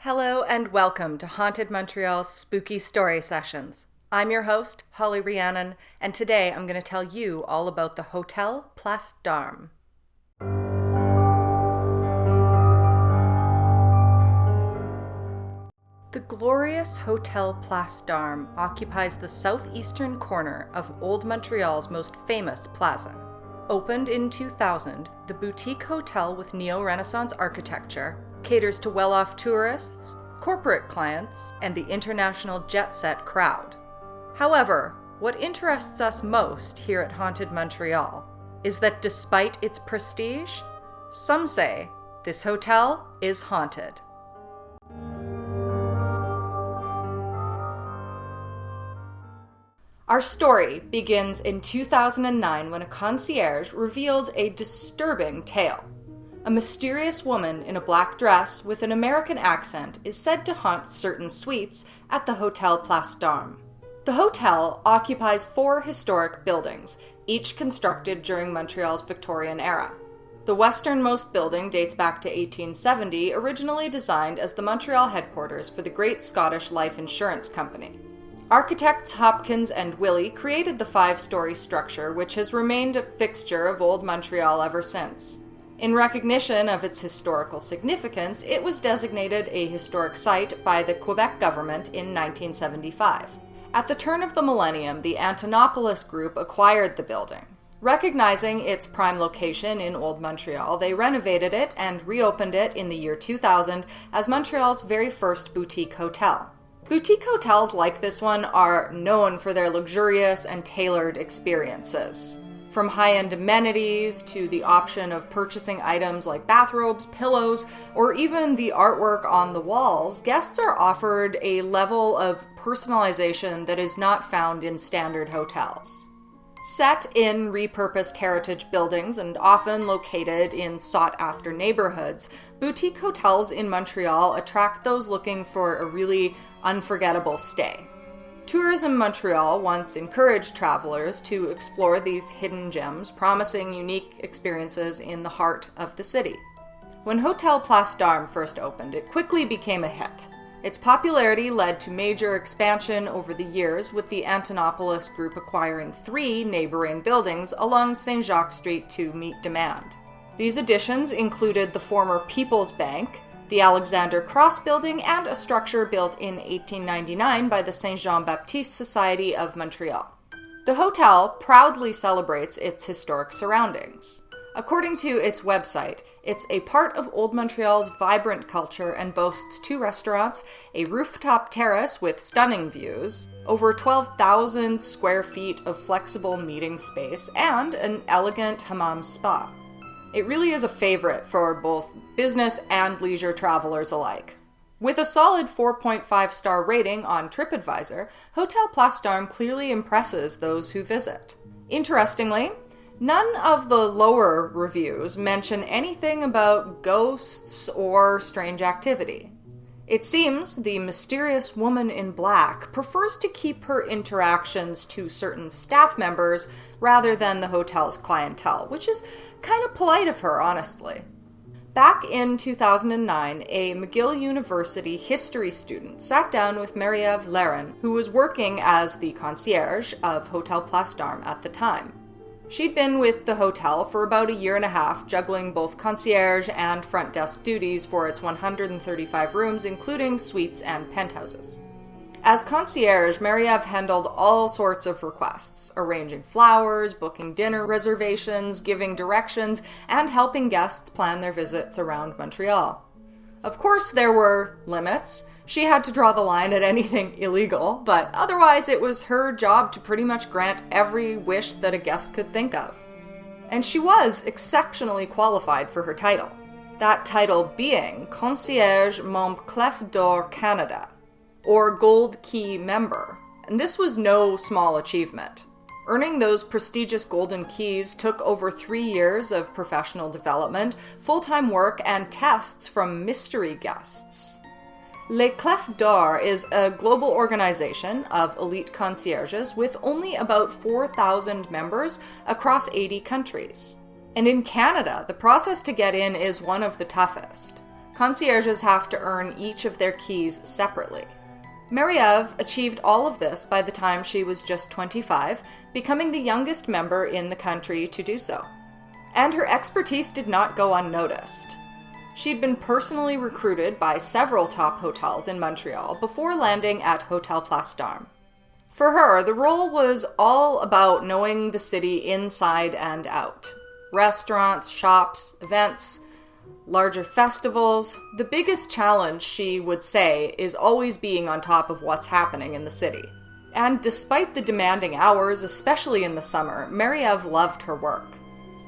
Hello and welcome to Haunted Montreal's Spooky Story Sessions. I'm your host, Holly Rhiannon, and today I'm going to tell you all about the Hôtel Place. The glorious Hôtel Place occupies the southeastern corner of Old Montreal's most famous plaza. Opened in 2000, the boutique hotel with neo-Renaissance architecture caters to well-off tourists, corporate clients, and the international jet-set crowd. However, what interests us most here at Haunted Montreal is that despite its prestige, some say this hotel is haunted. Our story begins in 2009 when a concierge revealed a disturbing tale. A mysterious woman in a black dress with an American accent is said to haunt certain suites at the Hôtel Place. The hotel occupies 4 historic buildings, each constructed during Montreal's Victorian era. The westernmost building dates back to 1870, originally designed as the Montreal headquarters for the Great Scottish Life Insurance Company. Architects Hopkins and Willey created the 5-story structure, which has remained a fixture of Old Montreal ever since. In recognition of its historical significance, it was designated a historic site by the Quebec government in 1975. At the turn of the millennium, the Antonopolis Group acquired the building. Recognizing its prime location in Old Montreal, they renovated it and reopened it in the year 2000 as Montreal's very first boutique hotel. Boutique hotels like this one are known for their luxurious and tailored experiences. From high-end amenities to the option of purchasing items like bathrobes, pillows, or even the artwork on the walls, guests are offered a level of personalization that is not found in standard hotels. Set in repurposed heritage buildings and often located in sought-after neighborhoods, boutique hotels in Montreal attract those looking for a really unforgettable stay. Tourism Montreal once encouraged travelers to explore these hidden gems, promising unique experiences in the heart of the city. When Hôtel Place first opened, it quickly became a hit. Its popularity led to major expansion over the years, with the Antonopolis Group acquiring 3 neighboring buildings along St. Jacques Street to meet demand. These additions included the former People's Bank, the Alexander Cross Building, and a structure built in 1899 by the Saint Jean-Baptiste Society of Montreal. The hotel proudly celebrates its historic surroundings. According to its website, it's a part of Old Montreal's vibrant culture and boasts 2 restaurants, a rooftop terrace with stunning views, over 12,000 square feet of flexible meeting space, and an elegant hammam spa. It really is a favorite for both business and leisure travelers alike. With a solid 4.5-star rating on TripAdvisor, Hôtel Place clearly impresses those who visit. Interestingly, none of the lower reviews mention anything about ghosts or strange activity. It seems the mysterious woman in black prefers to keep her interactions to certain staff members rather than the hotel's clientele, which is kind of polite of her, honestly. Back in 2009, a McGill University history student sat down with Marie-Ève Laren, who was working as the concierge of Hôtel Place at the time. She'd been with the hotel for about a year and a half, juggling both concierge and front desk duties for its 135 rooms, including suites and penthouses. As concierge, Marie-Ève handled all sorts of requests, arranging flowers, booking dinner reservations, giving directions, and helping guests plan their visits around Montreal. Of course, there were limits. She had to draw the line at anything illegal, but otherwise it was her job to pretty much grant every wish that a guest could think of. And she was exceptionally qualified for her title. That title being Concierge Membre Clef d'Or Canada, or Gold Key member, and this was no small achievement. Earning those prestigious golden keys took over 3 years of professional development, full-time work, and tests from mystery guests. Les Clefs d'Or is a global organization of elite concierges with only about 4,000 members across 80 countries. And in Canada, the process to get in is one of the toughest. Concierges have to earn each of their keys separately. Marie-Ève achieved all of this by the time she was just 25, becoming the youngest member in the country to do so. And her expertise did not go unnoticed. She'd been personally recruited by several top hotels in Montreal before landing at Hôtel Place. For her, the role was all about knowing the city inside and out. Restaurants, shops, events, larger festivals. The biggest challenge, she would say, is always being on top of what's happening in the city. And despite the demanding hours, especially in the summer, Marie-Ève loved her work.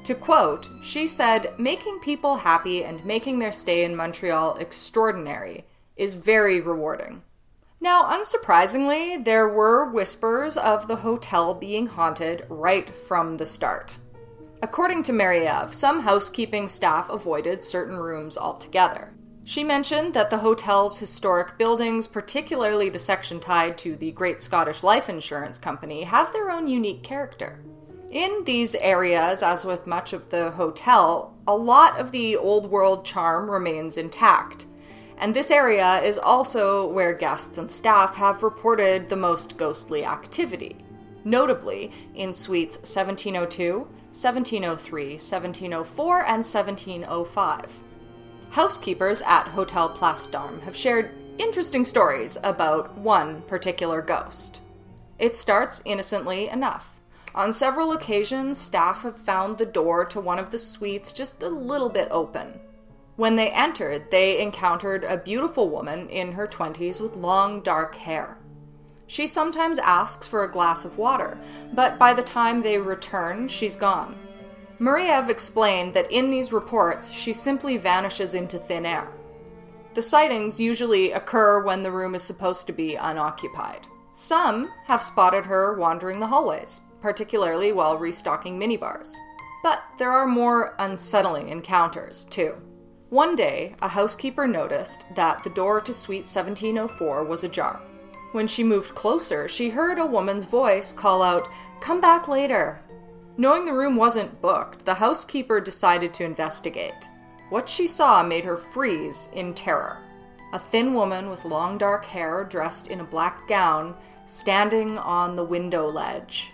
To quote, she said, "Making people happy and making their stay in Montreal extraordinary is very rewarding." Now, unsurprisingly, there were whispers of the hotel being haunted right from the start. According to Marie-Ève, some housekeeping staff avoided certain rooms altogether. She mentioned that the hotel's historic buildings, particularly the section tied to the Great Scottish Life Insurance Company, have their own unique character. In these areas, as with much of the hotel, a lot of the old world charm remains intact. And this area is also where guests and staff have reported the most ghostly activity, notably in suites 1702, 1703, 1704, and 1705. Housekeepers at Hôtel Place have shared interesting stories about one particular ghost. It starts innocently enough. On several occasions, staff have found the door to one of the suites just a little bit open. When they entered, they encountered a beautiful woman in her 20s with long, dark hair. She sometimes asks for a glass of water, but by the time they return, she's gone. Marie-Ève explained that in these reports, she simply vanishes into thin air. The sightings usually occur when the room is supposed to be unoccupied. Some have spotted her wandering the hallways, particularly while restocking minibars. But there are more unsettling encounters, too. One day, a housekeeper noticed that the door to suite 1704 was ajar. When she moved closer, she heard a woman's voice call out, "Come back later." Knowing the room wasn't booked, the housekeeper decided to investigate. What she saw made her freeze in terror. A thin woman with long dark hair, dressed in a black gown, standing on the window ledge.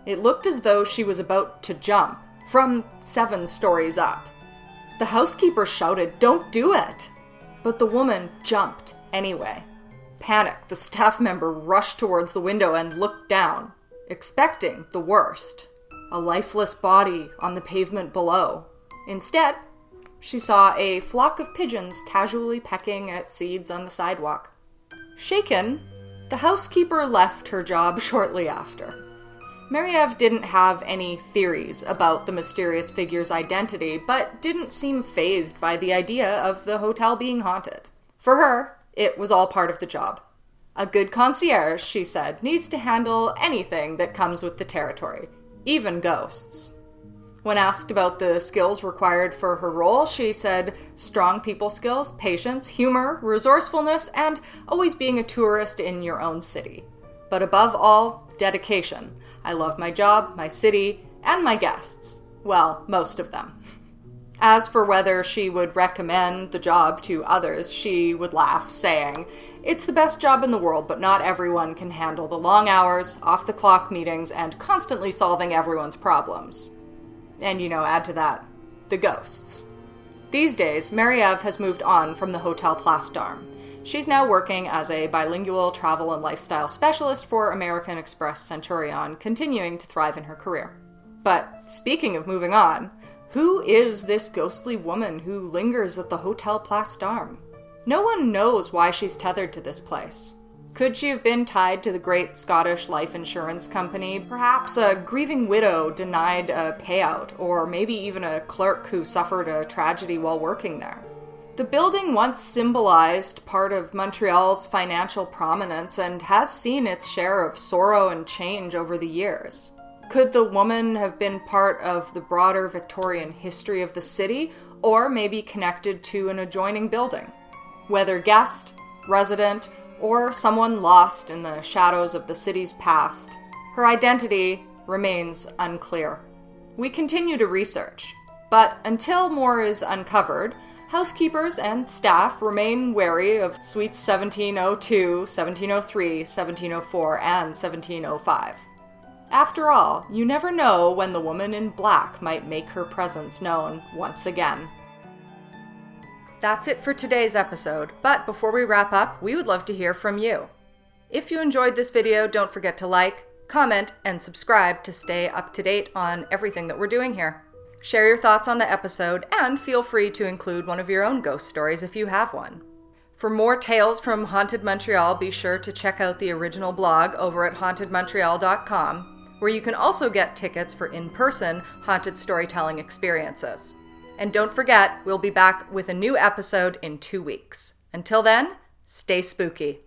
It looked as though she was about to jump from 7 stories up. The housekeeper shouted, "Don't do it!" But the woman jumped anyway. Panicked, the staff member rushed towards the window and looked down, expecting the worst. A lifeless body on the pavement below. Instead, she saw a flock of pigeons casually pecking at seeds on the sidewalk. Shaken, the housekeeper left her job shortly after. Marie-Ève didn't have any theories about the mysterious figure's identity, but didn't seem fazed by the idea of the hotel being haunted. For her, it was all part of the job. A good concierge, she said, needs to handle anything that comes with the territory, even ghosts. When asked about the skills required for her role, she said strong people skills, patience, humor, resourcefulness, and always being a tourist in your own city. But above all, dedication. I love my job, my city, and my guests. Well, most of them. As for whether she would recommend the job to others, she would laugh, saying, "It's the best job in the world, but not everyone can handle the long hours, off-the-clock meetings, and constantly solving everyone's problems." And, add to that, the ghosts. These days, Marie-Ève has moved on from the Hôtel Place. She's now working as a bilingual travel and lifestyle specialist for American Express Centurion, continuing to thrive in her career. But speaking of moving on, who is this ghostly woman who lingers at the Hôtel Place? No one knows why she's tethered to this place. Could she have been tied to the Great Scottish Life Insurance Company? Perhaps a grieving widow denied a payout, or maybe even a clerk who suffered a tragedy while working there. The building once symbolized part of Montreal's financial prominence and has seen its share of sorrow and change over the years. Could the woman have been part of the broader Victorian history of the city, or maybe connected to an adjoining building? Whether guest, resident, or someone lost in the shadows of the city's past, her identity remains unclear. We continue to research, but until more is uncovered, Housekeepers and staff remain wary of suites 1702, 1703, 1704, and 1705. After all, you never know when the woman in black might make her presence known once again. That's it for today's episode, but before we wrap up, we would love to hear from you. If you enjoyed this video, don't forget to like, comment, and subscribe to stay up to date on everything that we're doing here. Share your thoughts on the episode, and feel free to include one of your own ghost stories if you have one. For more tales from Haunted Montreal, be sure to check out the original blog over at hauntedmontreal.yt, where you can also get tickets for in-person haunted storytelling experiences. And don't forget, we'll be back with a new episode in 2 weeks. Until then, stay spooky.